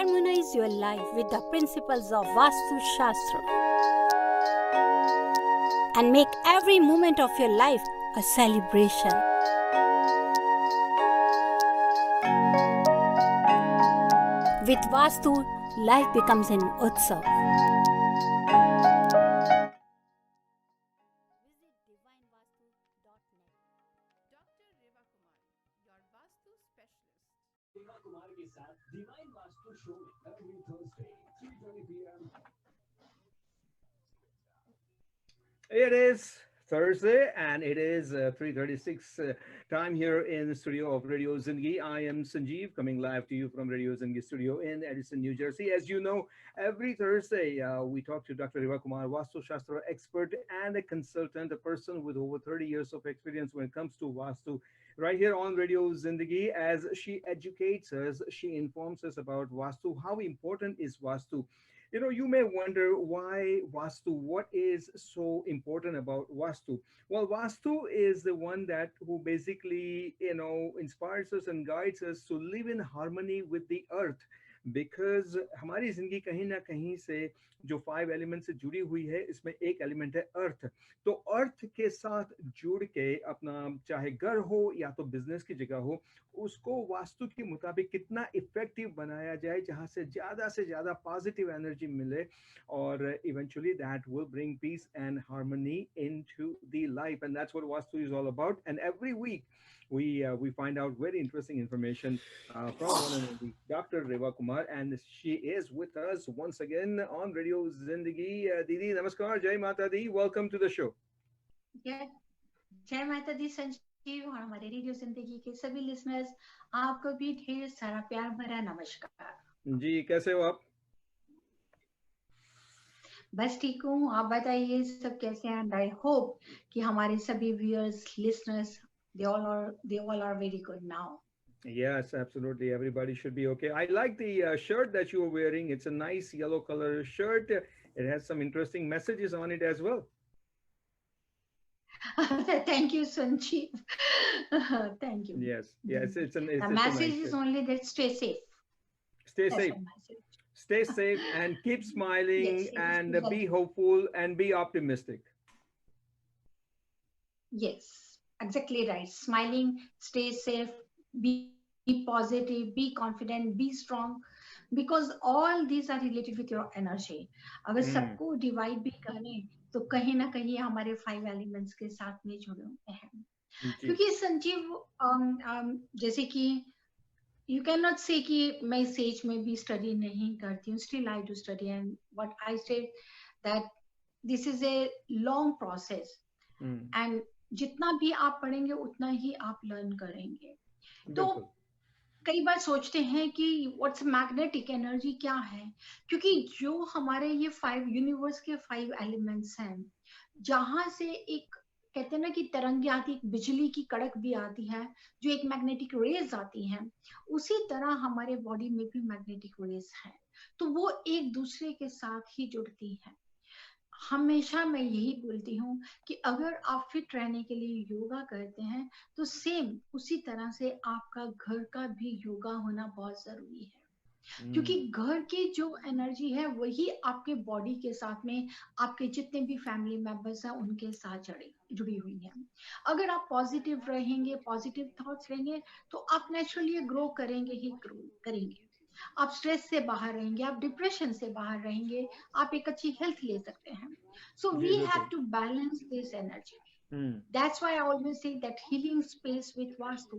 Harmonize your life with the principles of Vastu Shastra and make every moment of your life a celebration. With Vastu, life becomes an Utsav. Visit divinevastu.net. Dr. Riva Kumar, your Vastu specialist. Riva Kumar के साथ divine vastu show every Thursday 3:30 p.m. It is Thursday and it is 3:36 time here in the studio of Radio Zindagi. I am Sanjeev coming live to you from Radio Zindagi studio in Edison, New Jersey. As you know, every Thursday we talk to Dr. Riva Kumar, Vastu Shastra expert and a consultant, a person with over 30 years of experience when it comes to Vastu. Right here on Radio Zindagi, as she educates us, she informs us about Vastu, how important is Vastu. You may wonder why Vastu, what is so important about Vastu? Well, Vastu is the one that who basically, inspires us and guides us to live in harmony with the earth. Because हमारी जिंदगी कहीं ना कहीं से जो 5 element से जुड़ी हुई है, इसमें एक एलिमेंट है अर्थ. तो अर्थ के साथ जुड़ के अपना चाहे घर हो या तो बिजनेस की जगह हो, उसको वास्तु के मुताबिक कितना इफेक्टिव बनाया जाए जहां से ज्यादा पॉजिटिव एनर्जी मिले, और eventually that will bring peace and harmony into the life, and that's what vastu is all about. And every week we find out very interesting information from one and only Dr. Reva Kumar, and she is with us once again on Radio Zindagi. Didi, namaskar, Jai Mata Di, welcome to the show. जय जय माता दी संजीव और हमारे radio जिंदगी के सभी listeners, आपको भी ढेर सारा प्यार भरा नमस्कार. जी, कैसे हो आप? बस ठीक हूँ, आप बताइए सब कैसे हैं? एंड आई होप कि हमारे सभी viewers, listeners, they all are very good now. Yes, absolutely. Everybody should be okay. I like the shirt that you are wearing. It's a nice yellow color shirt. It has some interesting messages on it as well. Thank you, Sanjeev. Thank you. Yes, it's The a message nice is shirt. only that stay safe. Stay That's safe. the message. Stay safe and keep smiling Yes, yes, and be exactly. hopeful and be optimistic. Yes, exactly right. Smiling, stay safe, be positive, be confident, be strong, because all these are related with your energy. अगर Hmm. सबको divide भी करें तो कहीं ना कहीं हमारे 5 elements के साथ में जुड़े हुए हैं. जी. क्योंकि संजीव जैसे कि यू कैन नॉट से कि मैं सेज में भी स्टडी नहीं करती हूँ. Still I do study and what I said that this is a long process, Hmm. And जितना भी आप पढ़ेंगे उतना ही आप लर्न करेंगे. तो बिल्कुल. कई बार सोचते हैं कि व्हाट्स मैग्नेटिक एनर्जी क्या है, क्योंकि जो हमारे ये 5 यूनिवर्स के 5 एलिमेंट्स हैं, जहां से एक कहते हैं ना कि तरंगे आती, एक बिजली की कड़क भी आती है, जो एक मैग्नेटिक रेज आती हैं, उसी तरह हमारे बॉडी में भी मैग्नेटिक रेज है. तो वो एक दूसरे के साथ ही जुड़ती है. हमेशा मैं यही बोलती हूँ कि अगर आप फिट रहने के लिए योगा करते हैं तो सेम उसी तरह से आपका घर का भी योगा होना बहुत जरूरी है. क्योंकि घर की जो एनर्जी है वही आपके बॉडी के साथ में आपके जितने भी फैमिली मेंबर्स हैं उनके साथ जुड़ी हुई है. अगर आप पॉजिटिव रहेंगे, पॉजिटिव थॉट्स रहेंगे, तो आप नेचुरली ग्रो करेंगे ही ग्रो करेंगे. आप स्ट्रेस से बाहर रहेंगे, आप डिप्रेशन से बाहर रहेंगे, आप एक अच्छी हेल्थ ले सकते हैं. सो जी, वी बिल्कुल. Have to balance this energy. Hmm. That's why I always say that healing space with vastu.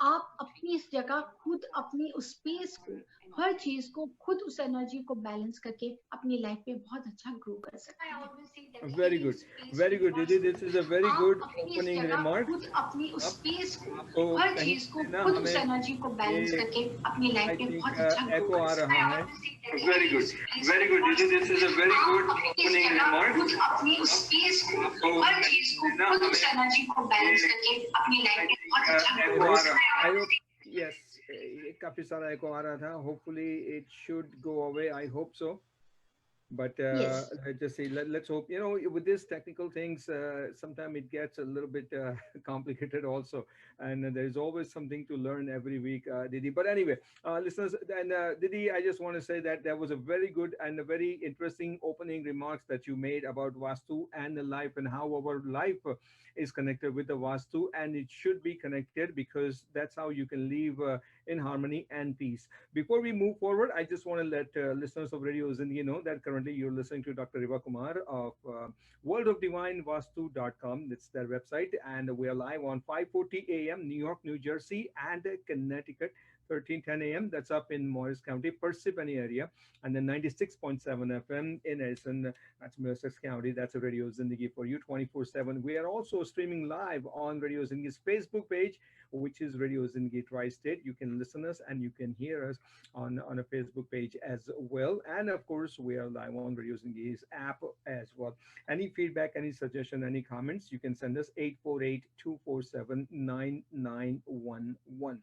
आप अपनी इस जगह खुद अपनी उस स्पेस को, हर चीज को खुद उस एनर्जी को बैलेंस करके अपनी लाइफ में बहुत अच्छा ग्रो कर सकते हैं. Very good. Very good, Didi. This is a very good आप अपनी इस opening जगह remark. खुद अपनी उस आप स्पेस को, आपको हर कहीं चीज को से ना खुद उस हमें एनर्जी को बैलेंस ये करके अपनी I लाइफ में think बहुत अच्छा ग्रो echo कर आ सकते रहा हैं. है. Very good. Very good, Didi. This is a very good opening remark. खुद अपनी उस स्पेस को, आपको हर चीज को ना खुद उस हमें एनर्जी को बैलेंस ये करके अपनी लाइफ I में think बहुत अच्छा echo ग्रो आ कर रहा सकते है. I हैं. hope, yes, काफी सारा echo आ रहा था. Hopefully it should go away. I hope so. But Yes. let's just say, let's hope, you know, with these technical things, sometimes it gets a little bit complicated also. And there's always something to learn every week, Didi. But anyway, listeners, and Didi, I just want to say that there was a very good and a very interesting opening remarks that you made about Vastu and the life, and how our life is connected with the Vastu, and it should be connected, because that's how you can live in harmony and peace. Before we move forward, I just want to let listeners of Radio Zindagi know that currently you're listening to Dr. Riva Kumar of worldofdivinevastu.com. It's their website, and we are live on 5:40 a.m. New York, New Jersey, and Connecticut. 13:10 a.m. That's up in Morris County, Parsippany area, and then 96.7 FM in Edison. That's Middlesex County. That's a Radio Zindagi for you 24/7. We are also streaming live on Radio Zindagi's Facebook page, which is Radio Zindagi Tri-State. You can listen us and you can hear us on a Facebook page as well. And of course, we are live on Radio Zindagi's app as well. Any feedback, any suggestion, any comments, you can send us 848-247-9911.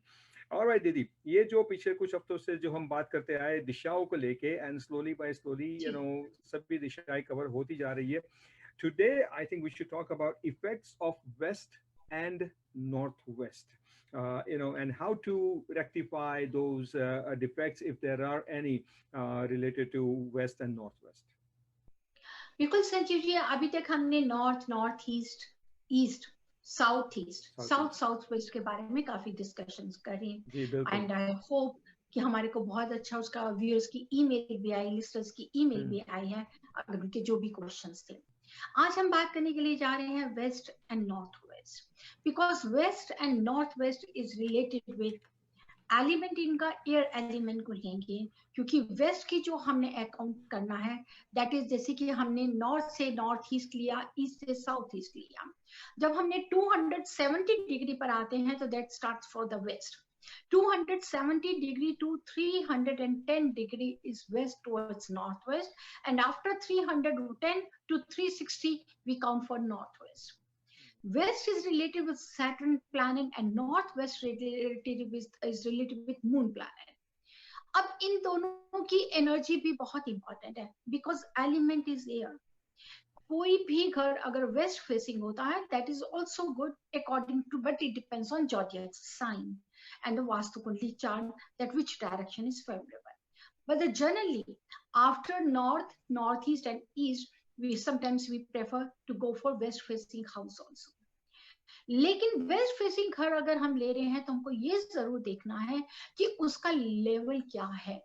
All right, दीदी, ये जो पिछले कुछ हफ्तों से जो हम बात करते आए दिशाओं को लेके, एंड स्लोली बाय स्लोली, जी. सभी दिशाएं कवर होती जा रही है. Today, I think we should talk about effects of West and Northwest, and how to rectify those defects, if there are any, related to West and Northwest. बिल्कुल संजीव जी, अभी तक हमने north, north east, east, south east, south south west के बारे में काफी discussions करी. जी बिल्कुल. एंड आई होप कि हमारे को बहुत अच्छा उसका व्यूअर्स की ईमेल भी आई, लिस्टर्स की ईमेल भी आई है, अगर उनके जो भी क्वेश्चंस थे. आज हम बात करने के लिए जा रहे हैं west and north west, because west and north west is related with element. इनका एयर एलिमेंट को लेंगे, क्योंकि वेस्ट की जो हमने अकाउंट करना है, दैट इज जैसे कि हमने नॉर्थ से नॉर्थ ईस्ट लिया, ईस्ट से साउथ ईस्ट लिया. जब हमने 270 डिग्री पर आते हैं तो that starts for the west. 270 degree to 310 degree is west towards northwest, and after 310 to 360 we count for northwest. West is related with Saturn planet and northwest is related with moon planet. अब इन दोनों की energy भी बहुत important है, because element is air. कोई भी घर अगर वेस्ट फेसिंग होता है, that is also good according to, but it depends on zodiac sign and the Vastu Kundli chart, that which direction is favorable. But generally, after north, northeast and east, we prefer to go for west facing house also. लेकिन waste facing घर अगर हम ले रहे हैं तो हमको ये जरूर देखना है कि उसका लेवल क्या है.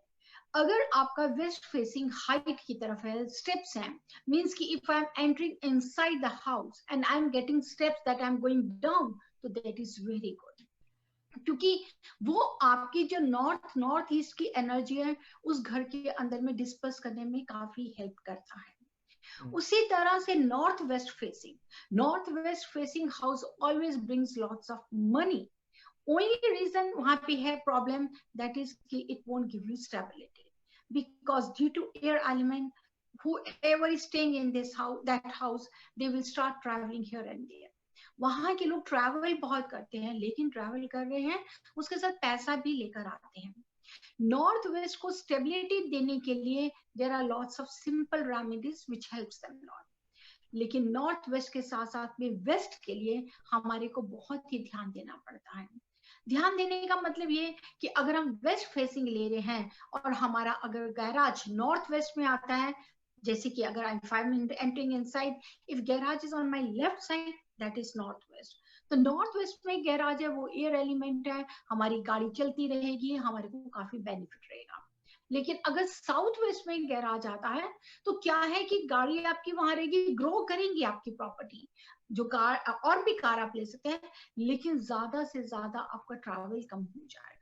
अगर आपका वेस्ट फेसिंग हाइट की तरफ है, स्टेप्स हैं, मींस कि if I am entering inside the house and I am getting steps that I am going down, तो दैट इज वेरी गुड, क्योंकि वो आपकी जो नॉर्थ ईस्ट की एनर्जी है उस घर के अंदर में डिस्पर्स करने में काफी हेल्प करता है. उसी तरह से north west facing house always brings lots of money. Only reason वहां पे है प्रॉब्लम, दैट इज कि it won't give you stability, because due to air element, whoever is staying in this house, that house, they will start traveling here and there. वहां के लोग travel बहुत करते हैं, लेकिन ट्रैवल कर रहे हैं उसके साथ पैसा भी लेकर आते हैं. नॉर्थ वेस्ट को स्टेबिलिटी देने के लिए there are lots of simple remedies which helps them lot. लेकिन नॉर्थ वेस्ट के साथ साथ में वेस्ट के लिए हमारे को बहुत ही ध्यान देना पड़ता है. ध्यान देने का मतलब ये कि अगर हम वेस्ट फेसिंग ले रहे हैं और हमारा अगर गैराज नॉर्थ वेस्ट में आता है, जैसे कि अगर I am entering inside, if garage is on my left side, that is north west. तो नॉर्थ वेस्ट में गैराज है, वो एयर एलिमेंट है, हमारी गाड़ी चलती रहेगी, हमारे को काफी बेनिफिट रहेगा. लेकिन अगर साउथ वेस्ट में गैराज आता है तो क्या है कि गाड़ी आपकी वहां रहेगी, ग्रो करेंगी आपकी प्रॉपर्टी, जो कार और भी कार आप ले सकते हैं, लेकिन ज्यादा से ज्यादा आपका ट्रैवल कम हो जाएगा.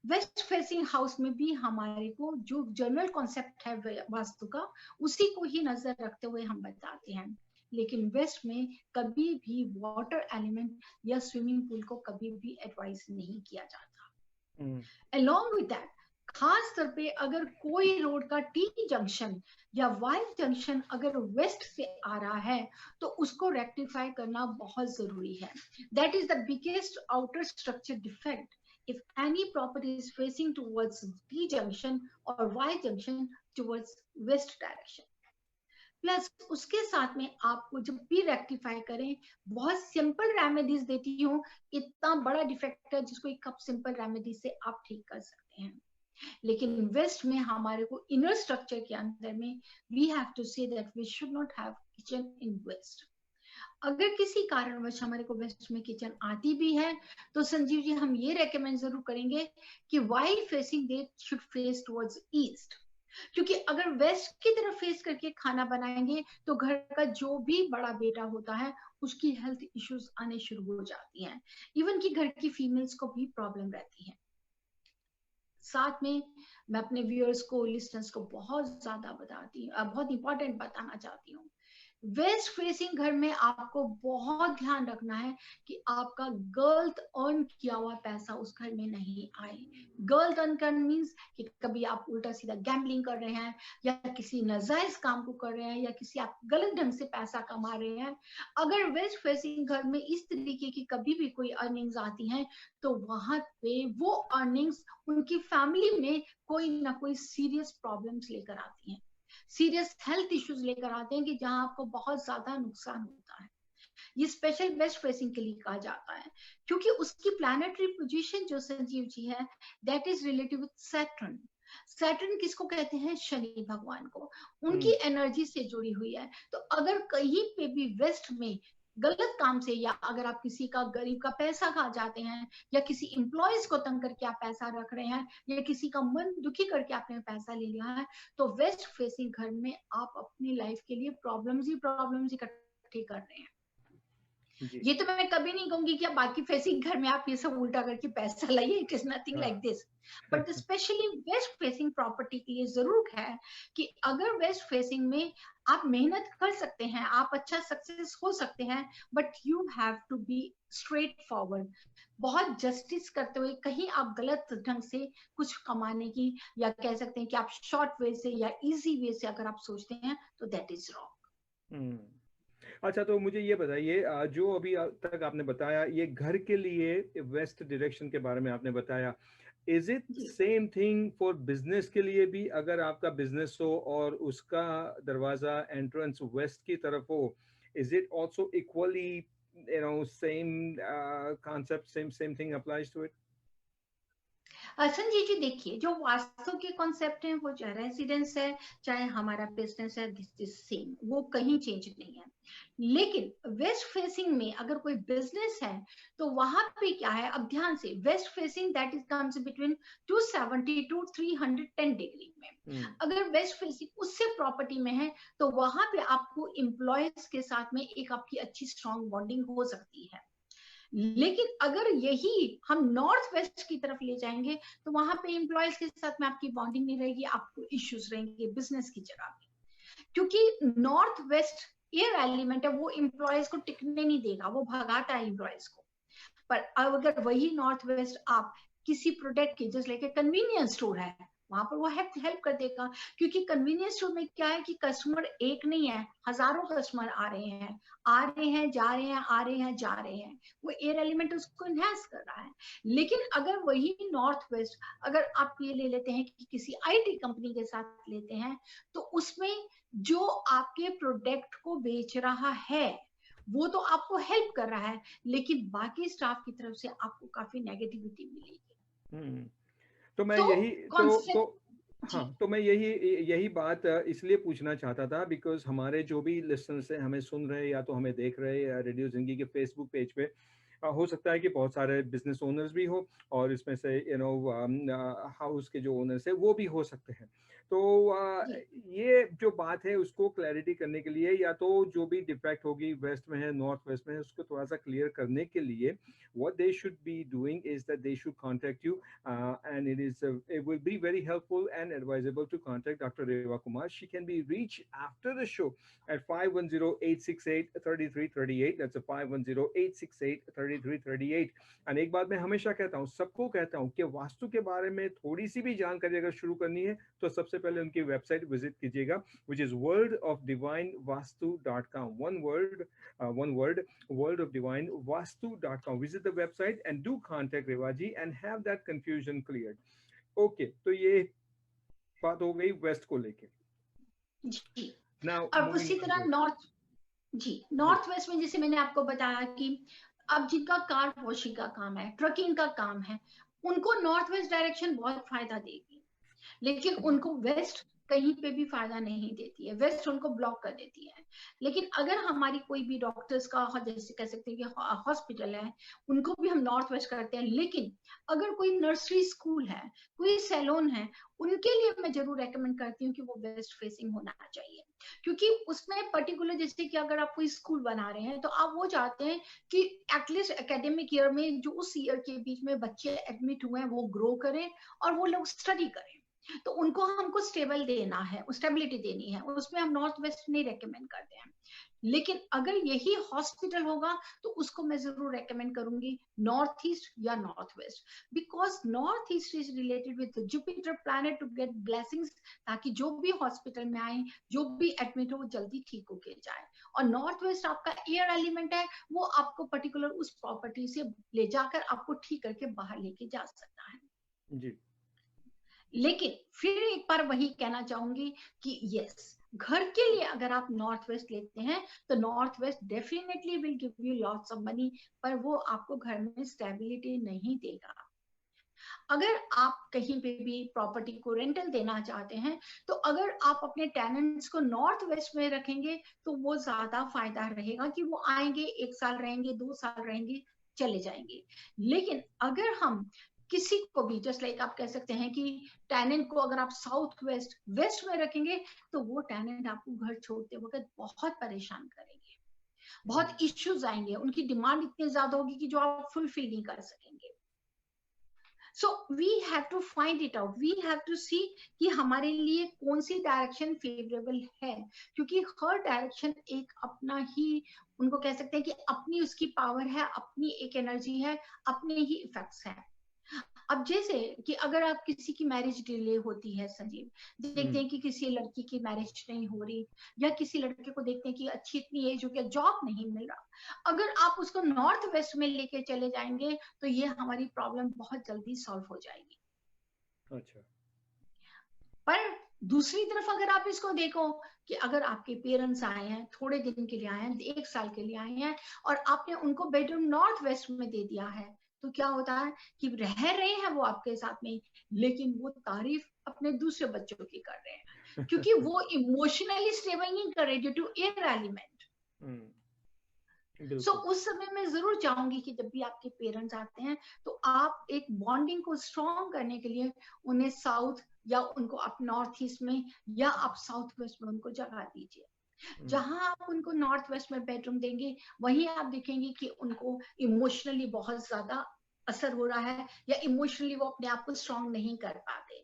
वेस्ट फेसिंग हाउस में भी हमारे को जो जनरल कॉन्सेप्ट है वास्तु का, उसी को ही नजर रखते हुए हम बताते हैं. लेकिन वेस्ट में कभी भी वाटर एलिमेंट या स्विमिंग पूल को कभी भी एडवाइस नहीं किया जाता. अलोंग विद दैट, खास तौर पे अगर कोई रोड का टी जंक्शन या वाई जंक्शन अगर वेस्ट से आ रहा है तो उसको रेक्टिफाई करना बहुत जरूरी है. That is the biggest outer structure defect if any property is facing towards D junction or Y junction towards west direction. Plus उसके साथ में आपको जब भी रेक्टिफाई करें, बहुत सिंपल रेमेडीज देती हूँ. इतना बड़ा डिफेक्ट है जिसको एक कप सिंपल रेमेडी से आप ठीक कर सकते हैं. लेकिन वेस्ट में हमारे को इनर स्ट्रक्चर के अंदर में we have to say that we should not have kitchen in west. अगर किसी कारणवश हमारे को वेस्ट में किचन आती भी है तो संजीव जी हम ये रेकमेंड जरूर करेंगे कि while facing they should face towards east. क्योंकि अगर वेस्ट की तरफ फेस करके खाना बनाएंगे तो घर का जो भी बड़ा बेटा होता है उसकी हेल्थ इश्यूज आने शुरू हो जाती हैं. इवन कि घर की फीमेल्स को भी प्रॉब्लम रहती है. साथ में मैं अपने व्यूअर्स को, लिसनर्स को बहुत ज्यादा बहुत इंपॉर्टेंट बताना चाहती हूँ. वेस्ट फेसिंग घर में आपको बहुत ध्यान रखना है कि आपका गलत अर्न किया हुआ पैसा उस घर में नहीं आए. गलत अर्न करना मीन्स कि कभी आप उल्टा सीधा गैम्बलिंग कर रहे हैं या किसी नाजायज काम को कर रहे हैं या किसी आप गलत ढंग से पैसा कमा रहे हैं. अगर वेस्ट फेसिंग घर में इस तरीके की कभी भी कोई अर्निंग्स आती हैं तो वहां पे वो अर्निंग्स उनकी फैमिली में कोई ना कोई सीरियस प्रॉब्लम्स लेकर आती हैं, सीरियस हेल्थ इश्यूज लेकर आते हैं कि जहां आपको बहुत ज्यादा नुकसान होता है. ये स्पेशल वेस्ट फेसिंग के लिए कहा जाता है क्योंकि उसकी प्लैनेटरी पोजीशन जो संजीव जी है that is related with Saturn. Saturn किसको कहते हैं? शनि भगवान को. उनकी एनर्जी से जुड़ी हुई है. तो अगर कहीं पे भी वेस्ट में गलत काम से या अगर आप किसी का गरीब का पैसा खा जाते हैं या किसी एम्प्लॉयज को तंग करके आप पैसा रख रहे हैं या किसी का मन दुखी करके आपने पैसा ले लिया है तो वेस्ट फेसिंग घर में आप अपनी लाइफ के लिए प्रॉब्लम्स ही इकट्ठे कर रहे हैं. ये तो मैं कभी नहीं कहूंगी कि आप बाकी फेसिंग घर में आप ये सब उल्टा करके पैसा लाइए. It is nothing like this. But specially waste facing property के लिए जरूर है कि अगर वेस्ट फेसिंग में आप मेहनत कर सकते हैं, आप अच्छा सक्सेस हो सकते हैं, but you have to be straight forward. बहुत जस्टिस करते हुए कहीं आप गलत ढंग से कुछ कमाने की या कह सकते हैं कि आप शॉर्ट वे से या इजी वे से अगर आप सोचते हैं तो दैट इज रॉन्ग. अच्छा, तो मुझे ये बताइए, जो अभी तक आपने बताया ये घर के लिए वेस्ट डायरेक्शन के बारे में आपने बताया, is it same thing for business के लिए भी? अगर आपका बिजनेस हो और उसका दरवाजा एंट्रेंस वेस्ट की तरफ हो, is it also equally same concept, same thing applies to it? Sanjay ji देखिए, जो वास्तु के कॉन्सेप्ट हैं वो चाहे रेजिडेंस है चाहे हमारा बिजनेस है, दिस इज सेम, वो कहीं चेंज नहीं है. लेकिन वेस्ट फेसिंग में अगर कोई बिजनेस है तो वहां पे क्या है, अब ध्यान से, west facing that is comes between 270 to 310 degree में. अगर वेस्ट फेसिंग उससे प्रॉपर्टी में है तो वहां पे आपको एम्प्लॉयज के साथ में एक आपकी अच्छी स्ट्रॉन्ग बॉन्डिंग हो सकती है. लेकिन अगर यही हम नॉर्थ वेस्ट की तरफ ले जाएंगे तो वहां पे एम्प्लॉयज के साथ में आपकी बॉन्डिंग नहीं रहेगी, आपको इश्यूज रहेंगे बिजनेस की जगह पे. क्योंकि नॉर्थ वेस्ट एयर एलिमेंट है, वो एम्प्लॉयज को टिकने नहीं देगा, वो भगाता है एम्प्लॉयज को. पर अगर वही नॉर्थ वेस्ट आप किसी प्रोडक्ट की, जैसे लेके कन्वीनियंस स्टोर है, वहां पर वो हेल्प कर देगा. क्योंकि कन्वीनियंस स्टोर में क्या है कि कस्टमर एक नहीं है, हजारों कस्टमर आ रहे हैं जा रहे हैं, आ रहे हैं जा रहे हैं. वो एयर एलिमेंट उसको इनहेंस कर रहा है. लेकिन अगर वही नॉर्थ वेस्ट अगर आप ये ले लेते हैं कि किसी आईटी कंपनी के साथ लेते हैं तो उसमें जो आपके प्रोडक्ट को बेच रहा है वो तो आपको हेल्प कर रहा है, लेकिन बाकी स्टाफ की तरफ से आपको काफी नेगेटिविटी मिलेगी. तो मैं यही बात इसलिए पूछना चाहता था बिकॉज हमारे जो भी लिसनर्स हैं, हमें सुन रहे या तो हमें देख रहे या रेडियो जिंदगी के फेसबुक पेज पे, हो सकता है कि बहुत सारे बिजनेस ओनर्स भी हो और इसमें से हाउस के जो ओनर्स है वो भी हो सकते हैं. तो ये जो बात है उसको क्लैरिटी करने के लिए या तो जो भी डिफेक्ट होगी वेस्ट में है नॉर्थ वेस्ट में है उसको थोड़ा सा क्लियर करने के लिए what they should be doing is that they should contact you and it will be very helpful and advisable to contact Dr. Reva Kumar. She can be reached after the show at 510-868-3338. That's a 510-868-3338. 33 38। और एक बात मैं हमेशा कहता हूँ, सबको कहता हूँ कि वास्तु के बारे में थोड़ी सी भी जानकारी अगर शुरू करनी है तो सबसे पहले उनकी वेबसाइट विजिट कीजिएगा, which is worldofdivinevastu.com, one word, worldofdivinevastu.com. Visit the website and do contact Revaji and have that confusion cleared. Okay, तो ये बात हो गई वेस्ट को लेके। जी। Now अब moving उसी on तरह to- नॉर्थ वेस्ट में जैसे मैंने आपको बताया कि अब जिनका कार वॉशिंग का काम है, ट्रकिंग का काम है, उनको नॉर्थ वेस्ट डायरेक्शन बहुत फायदा देगी, लेकिन उनको वेस्ट कहीं पे भी फायदा नहीं देती है, वेस्ट उनको ब्लॉक कर देती है। लेकिन अगर हमारी कोई भी डॉक्टर्स का जैसे कह सकते हैं कि हॉस्पिटल है, उनको भी हम नॉर्थ वेस्ट करते हैं। लेकिन अगर कोई नर्सरी स्कूल है, कोई सैलून है, उनके लिए मैं जरूर रेकमेंड करती हूँ कि वो वेस्ट फेसिंग होना चाहिए, क्योंकि उसमें पर्टिकुलर जैसे कि अगर आप कोई स्कूल बना रहे हैं तो आप वो चाहते हैं कि एटलीस्ट एकेडमिक ईयर में जो उस ईयर के बीच में बच्चे एडमिट हुए हैं वो ग्रो करें और वो लोग स्टडी करें, तो उनको हमको स्टेबल देना है, स्टेबिलिटी देनी है, उसमें हम नॉर्थ वेस्ट नहीं रेकमेंड करते हैं। लेकिन अगर यही हॉस्पिटल होगा तो उसको मैं जरूर रेकमेंड करूंगी नॉर्थ ईस्ट या north west, because north east is related with Jupiter planet to get blessings, ताकि जो भी हॉस्पिटल में आए, जो भी एडमिट हो, वो जल्दी ठीक होके जाए। और नॉर्थ वेस्ट आपका एयर एलिमेंट है, वो आपको पर्टिकुलर उस प्रॉपर्टी से ले जाकर आपको ठीक करके बाहर लेके जा सकता है। जी। लेकिन फिर एक बार वही कहना चाहूंगी कि यस, घर के लिए अगर आप नॉर्थ वेस्ट लेते हैं तो north west definitely will give you lots of money, पर वो आपको घर में स्टेबिलिटी नहीं देगा। अगर आप कहीं पे भी प्रॉपर्टी को रेंटल देना चाहते हैं तो अगर आप अपने टेनेंट्स को नॉर्थ वेस्ट में रखेंगे तो वो ज्यादा फायदा रहेगा कि वो आएंगे, 1 साल रहेंगे, 2 साल रहेंगे, चले जाएंगे। लेकिन अगर हम किसी को भी जस्ट लाइक आप कह सकते हैं कि टेनेंट को अगर आप साउथ वेस्ट वेस्ट में रखेंगे तो वो टेनेंट आपको घर छोड़ते वक्त बहुत परेशान करेंगे, बहुत इश्यूज आएंगे, उनकी डिमांड इतनी ज्यादा होगी कि जो आप फुलफिल नहीं कर सकेंगे। So we have to find it out. We have to see कि हमारे लिए कौन सी डायरेक्शन फेवरेबल है, क्योंकि हर डायरेक्शन एक अपना ही, उनको कह सकते हैं कि अपनी उसकी पावर है, अपनी एक एनर्जी है, अपने ही इफेक्ट्स हैं। अब जैसे कि अगर आप किसी की मैरिज डिले होती है संजीव, देखते हैं कि किसी लड़की की मैरिज नहीं हो रही, या किसी लड़के को देखते हैं कि अच्छी इतनी एज हो गया, जॉब नहीं मिल रहा, अगर आप उसको नॉर्थ वेस्ट में लेके चले जाएंगे तो ये हमारी प्रॉब्लम बहुत जल्दी सॉल्व हो जाएगी। अच्छा। पर दूसरी तरफ अगर आप इसको देखो कि अगर आपके पेरेंट्स आए हैं, थोड़े दिन के लिए आए हैं, 1 साल के लिए आए हैं, और आपने उनको बेडरूम नॉर्थ वेस्ट में दे दिया है, तो क्या होता है कि रह रहे हैं वो आपके साथ में, लेकिन वो तारीफ अपने दूसरे बच्चों की कर रहे हैं, क्योंकि वो इमोशनली स्टेबल नहीं कर रहे ड्यू टू एयर एलिमेंट। सो उस समय मैं जरूर चाहूंगी कि जब भी आपके पेरेंट्स आते हैं तो आप एक बॉन्डिंग को स्ट्रॉन्ग करने के लिए उन्हें साउथ, या उनको आप नॉर्थ ईस्ट में, या आप साउथ वेस्ट में उनको जगह दीजिए। जहां आप उनको नॉर्थ वेस्ट में बेडरूम देंगे, वहीं आप देखेंगे कि उनको इमोशनली बहुत ज्यादा असर हो रहा है, या इमोशनली वो अपने आप को स्ट्रॉन्ग नहीं कर पाते।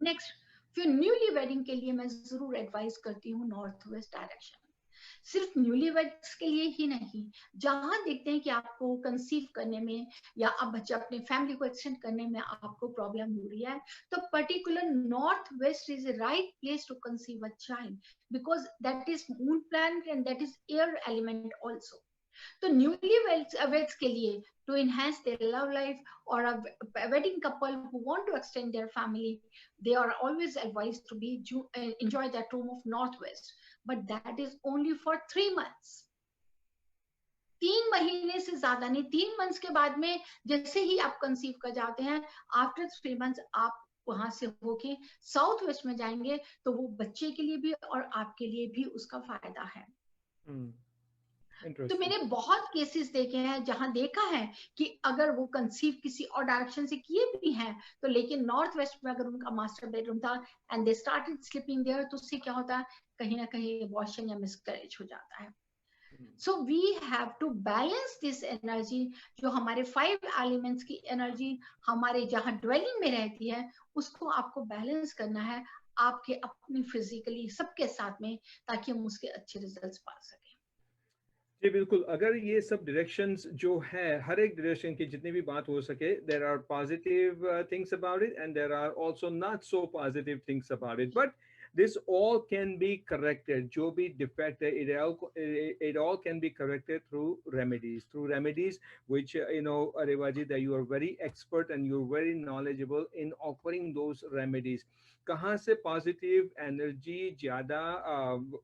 नेक्स्ट, फिर न्यूली वेडिंग के लिए मैं जरूर एडवाइस करती हूँ नॉर्थ वेस्ट डायरेक्शन। सिर्फ न्यूली वेड्स के लिए ही नहीं, जहां देखते हैं कि आपको कंसीव करने में या आप बच्चे अपने फैमिली को एक्सटेंड करने में आपको प्रॉब्लम हो रही है, तो particular north west is the right place to conceive a child, because that is moon planet and that is air element also. तो न्यूली वेड्स के लिए to enhance their love life, or a wedding couple who want to extend their family, they are always advised to be enjoy that room of northwest, but that is only for 3 months. 3 महीने से ज्यादा नहीं, 3 months के बाद में जैसे ही आप conceive कर जाते हैं, आफ्टर 3 मंथ्स आप वहां से होके साउथ वेस्ट में जाएंगे, तो वो बच्चे के लिए भी और आपके लिए भी उसका फायदा है। तो मैंने बहुत केसेस देखे हैं जहां देखा है कि अगर वो कंसीव किसी और डायरेक्शन से किए भी हैं, तो लेकिन नॉर्थ वेस्ट में अगर उनका मास्टर बेडरूम था and they started sleeping there, तो उससे क्या होता है, कहीं ना कहीं अबॉर्शन या मिसकैरेज हो जाता है। So we have to balance this energy, जो हमारे 5 एलिमेंट्स की एनर्जी हमारे जहां ड्वेलिंग में रहती है, उसको आपको बैलेंस करना है आपके अपनी फिजिकली सबके साथ में, ताकि हम उसके अच्छे रिजल्ट्स पा सकें। जी बिल्कुल, अगर ये सब डायरेक्शंस जो है, हर एक डायरेक्शन की जितनी भी बात हो सके, there are positive things about it and there are also not so positive things about it, but this all can be corrected. जो भी डिफेक्ट है, it all can be corrected through remedies which Revaji, that you are very expert and you're very knowledgeable in offering those remedies। कहाँ से positive energy ज्यादा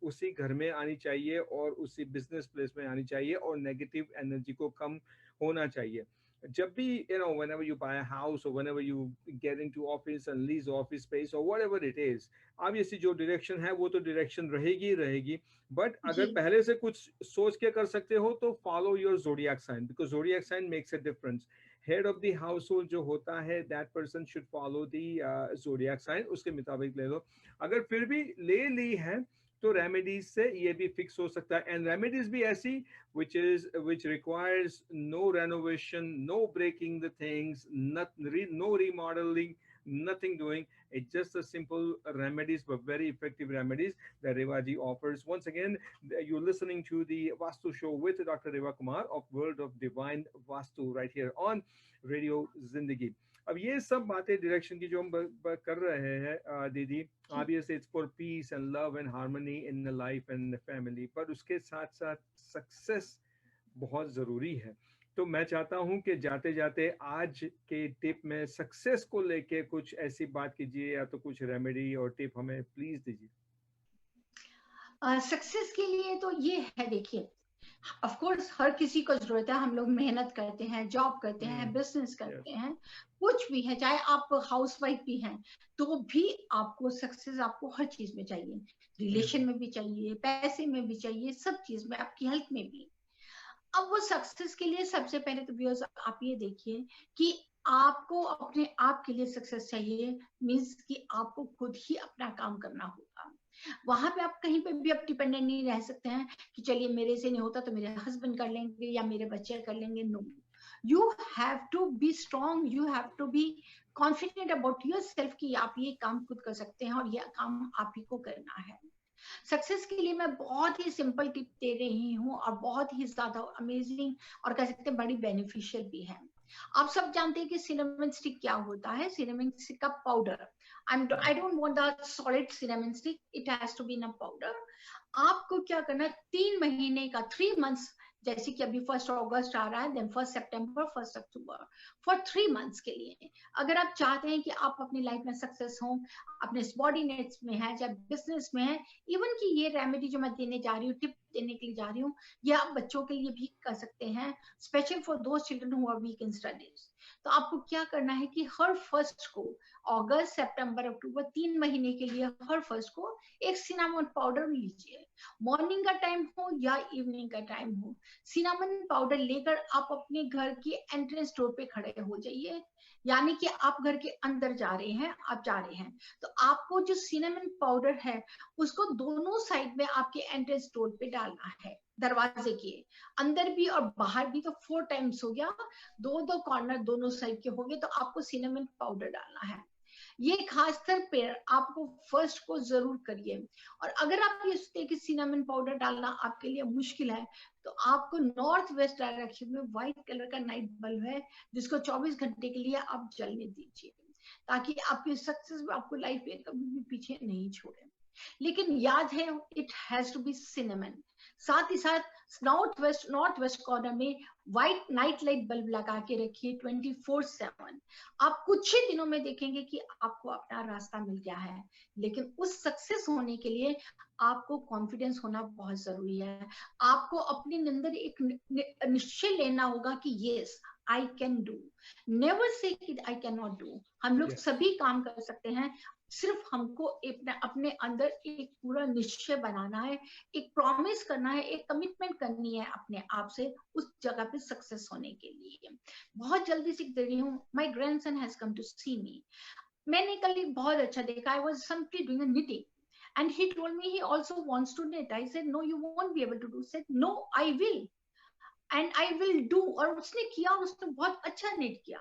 उसी घर में आनी चाहिए और उसी बिजनेस प्लेस में आनी चाहिए, और नेगेटिव एनर्जी को कम होना चाहिए। जब भी whenever you buy a house or whenever you get into office and lease office space or whatever it is, obviously जो डायरेक्शन है वो तो डायरेक्शन रहेगी रहेगी, बट अगर जी पहले से कुछ सोच के कर सकते हो तो follow your zodiac sign, because zodiac sign makes a difference. Head of the household जो होता है, that person should follow the zodiac sign, उसके मुताबिक ले लो। अगर फिर भी ले ली है तो रेमेडीज से ये भी फिक्स हो सकता है, एंड रेमेडीज भी ऐसी which requires no renovation, no breaking the things, no remodeling, nothing doing. It's just a simple remedies, but very effective remedies that Revaji offers. Once again, you're listening to the Vastu Show with Dr. Reva Kumar of World of Divine Vastu right here on Radio Zindagi। अब ये सब बातें direction की जो हम कर रहे हैं दीदी, obviously it's for peace and love and harmony in the life and the family, पर उसके साथ साथ सक्सेस बहुत जरूरी है। तो मैं चाहता हूं कि जाते जाते आज के टिप में सक्सेस को लेके कुछ ऐसी बात कीजिए, या तो कुछ रेमेडी और टिप हमें प्लीज दीजिए। सक्सेस के लिए तो ये है, देखिए ऑफ कोर्स हर किसी को जरूरत है, हम लोग मेहनत करते हैं, जॉब करते हैं, बिजनेस यस। करते हैं, कुछ भी है, चाहे आप हाउसवाइफ भी हैं, तो भी आपको सक्सेस आपको हर चीज में चाहिए, रिलेशन में भी चाहिए, पैसे में भी चाहिए, सब चीज में, आपकी हेल्थ में भी। अब वो सक्सेस के लिए सबसे पहले तो व्यूअर्स आप ये देखिए कि आपको अपने आप के लिए सक्सेस चाहिए, मीन्स कि आपको खुद ही अपना काम करना होगा। वहां पे आप कहीं पे भी आप डिपेंडेंट नहीं रह सकते हैं कि चलिए मेरे से नहीं होता तो मेरे हस्बैंड कर लेंगे या मेरे बच्चे कर लेंगे। No, you have to be strong, you have to be confident about yourself कि आप ये काम खुद कर सकते हैं और ये काम आप ही को करना है। सक्सेस के लिए मैं बहुत ही सिंपल टिप दे रही हूँ और बहुत ही ज्यादा अमेजिंग और कह सकते हैं बड़ी बेनिफिशियल भी है। आप सब जानते हैं कि सिनेमन स्टिक क्या होता है, सिनेमन स्टिक का पाउडर। I don't want the solid cinnamon stick, it has to be in a powder. आपको क्या करना है, 3 महीने का, 3 मंथ्स, जैसे कि अभी 1 अगस्त आ रहा है, देन 1 सितंबर, 1 अक्टूबर, फॉर 3 मंथ्स के लिए अगर आप चाहते हैं कि आप अपनी लाइफ में सक्सेस हो, अपने सबॉर्डिनेट्स में है, चाहे बिजनेस में है, इवन कि ये रेमेडी जो मैं देने जा रही हूँ, टिप देने के लिए जा रही हूँ, ये आप बच्चों के लिए भी कर सकते हैं, special for those children who are weak in studies. तो आपको क्या करना है कि हर फर्स्ट को, अगस्त सितंबर अक्टूबर, 3 महीने के लिए हर फर्स्ट को एक सिनामन पाउडर लीजिए, मॉर्निंग का टाइम हो या इवनिंग का टाइम हो। सिनामन पाउडर लेकर आप अपने घर की एंट्रेंस डोर पे खड़े हो जाइए, यानी कि आप घर के अंदर जा रहे हैं, आप जा रहे हैं, तो आपको जो सिनेमन पाउडर है उसको दोनों साइड में आपके एंट्रेंस डोर पे डालना है, दरवाजे के अंदर भी और बाहर भी, तो 4 टाइम्स हो गया, दो दो कॉर्नर दोनों साइड के हो गए, तो आपको सिनेमन पाउडर डालना है। ये खासकर पे आपको फर्स्ट को जरूर करिए। और अगर आप ये सोचते हैं कि सिनेमन पाउडर डालना आपके लिए मुश्किल है, तो आपको नॉर्थ वेस्ट डायरेक्शन में व्हाइट कलर का नाइट बल्ब है, जिसको 24 घंटे के लिए आप जलने दीजिए, ताकि आपकी सक्सेस आपको लाइफ में कभी भी पीछे नहीं छोड़े। लेकिन याद है, it has to be cinnamon. साथ ही साथ नॉर्थ वेस्ट कॉर्नर में व्हाइट नाइट लाइट बल्ब लगा के रखिए 24/7। आप कुछ ही दिनों में देखेंगे कि आपको अपना रास्ता मिल गया है। लेकिन उस सक्सेस होने के लिए आपको कॉन्फिडेंस होना बहुत जरूरी है। आपको अपने अंदर एक निश्चय लेना होगा कि yes I can do, never say कि आई कैन नॉट डू। हम लोग सभी काम कर सकते हैं, सिर्फ हमको अपने अंदर एक पूरा निश्चय बनाना है, एक प्रॉमिस करना है, एक कमिटमेंट करनी है अपने आप से उस जगह पे सक्सेस होने के लिए। बहुत जल्दी सीख दे रही हूँ, माई ग्रैंडसन हैज कम टू सी मी। मैंने कल एक बहुत अच्छा देखा, I was simply doing a knitting and he told me he also wants to knit. I said no, you won't be able to do. Said no, I will. And I will do, और उसने किया, उसने बहुत अच्छा net किया।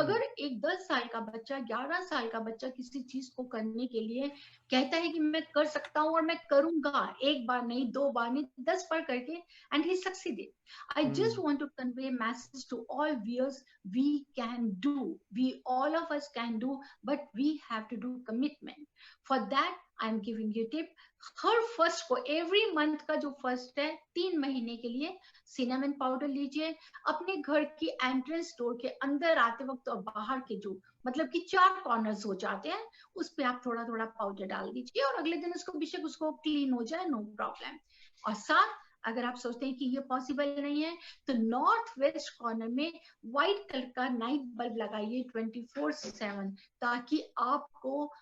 अगर एक 10 साल का बच्चा, 11 साल का बच्चा किसी चीज को करने के लिए कहता है कि मैं कर सकता हूँ और मैं करूंगा, एक बार नहीं, 2 बार नहीं, 10 बार करके, and he succeeded. I just want to convey message to all viewers, we can do, we all of us can do, but we have to do commitment. For that I am giving you tip, हर first को, every month का जो first है, 3 महीने के लिए cinnamon powder लीजिए, अपने घर की एंट्रेंस डोर के अंदर आते वक्त और बाहर के जो मतलब कि 4 कॉर्नर्स हो जाते हैं, उस पे आप थोड़ा थोड़ा पाउडर डाल दीजिए, और अगले दिन उसको बेशक उसको क्लीन हो जाए, नो प्रॉब्लम। और साथ, अगर आप सोचते हैं कि ये पॉसिबल नहीं है, तो नॉर्थ वेस्ट कॉर्नर में व्हाइट कलर का नाइट बल्ब लगाइए 24/7, ताकि आपको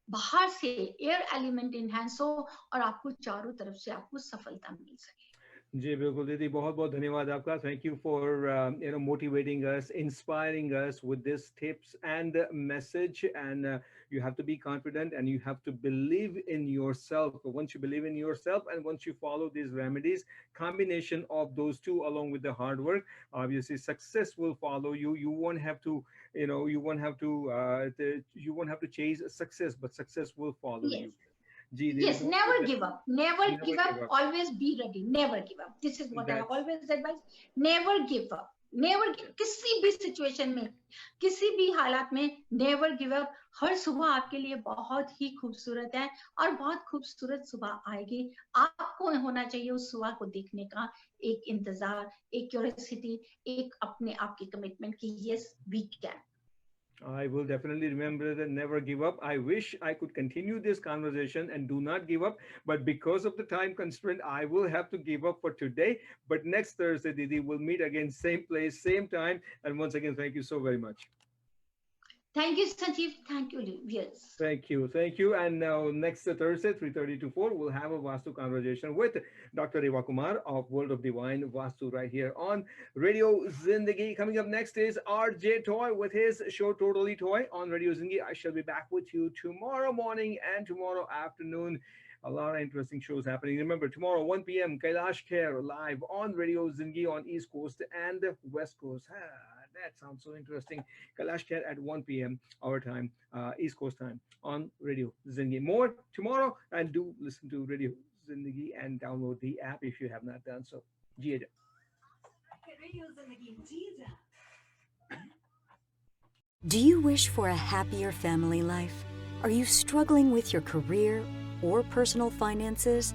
बाहर से एयर एलिमेंट इनहैंस हो और आपको चारों तरफ से आपको सफलता मिल सके। जी बिल्कुल दीदी, बहुत बहुत धन्यवाद आपका। Thank you for motivating us, inspiring us with this tips and message. And you have to be confident and you have to believe in yourself. Once you believe in yourself and once you follow these remedies, combination of those two along with the hard work, obviously success will follow you. You won't have to, you won't have to you won't have to chase success, but success will follow Yes. you. जी दीदी, Yes, never give up. Never never give up. give up. Always be ready. Never give up. This is what I That's always advise. Never give up. Never, किसी भी situation में, किसी भी हालात में, never give up. हर सुबह आपके लिए बहुत ही खूबसूरत है और बहुत खूबसूरत सुबह आएगी। आपको होना चाहिए उस सुबह को देखने का एक इंतजार, एक क्यूरियोसिटी, एक अपने आप की कमिटमेंट कि yes we can. I will definitely remember that, never give up. I wish I could continue this conversation and do not give up, but because of the time constraint, I will have to give up for today. But next Thursday, Didi, we'll meet again, same place, same time. And once again, thank you so very much. Thank you, Sanjeev. Thank you, viewers. Thank you. Thank you. And now next Thursday, 3:30 to 4, we'll have a Vastu conversation with Dr. Reva Kumar of World of Divine Vastu right here on Radio Zindagi. Coming up next is RJ Toy with his show Totally Toy on Radio Zindagi. I shall be back with you tomorrow morning and tomorrow afternoon. A lot of interesting shows happening. Remember, tomorrow, 1 p.m., Kailash Kher live on Radio Zindagi on East Coast and West Coast. That sounds so interesting. Kailash Kher at 1 p.m. our time, East Coast time on Radio Zindagi. More tomorrow, and do listen to Radio Zindagi and download the app if you have not done so. Ji Do you wish for a happier family life? Are you struggling with your career or personal finances?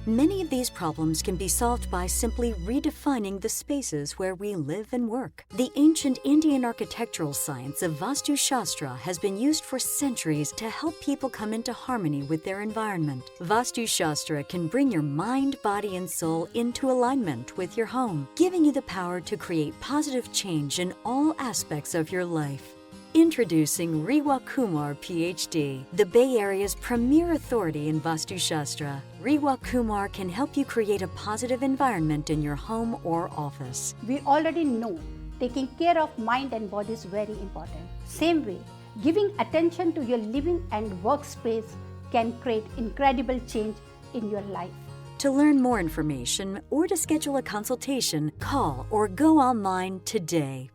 Many of these problems can be solved by simply redefining the spaces where we live and work. The ancient Indian architectural science of Vastu Shastra has been used for centuries to help people come into harmony with their environment. Vastu Shastra can bring your mind, body, and soul into alignment with your home, giving you the power to create positive change in all aspects of your life. Introducing Rewa Kumar, PhD, the Bay Area's premier authority in Vastu Shastra. Rewa Kumar can help you create a positive environment in your home or office. We already know taking care of mind and body is very important. Same way, giving attention to your living and workspace can create incredible change in your life. To learn more information or to schedule a consultation, call or go online today.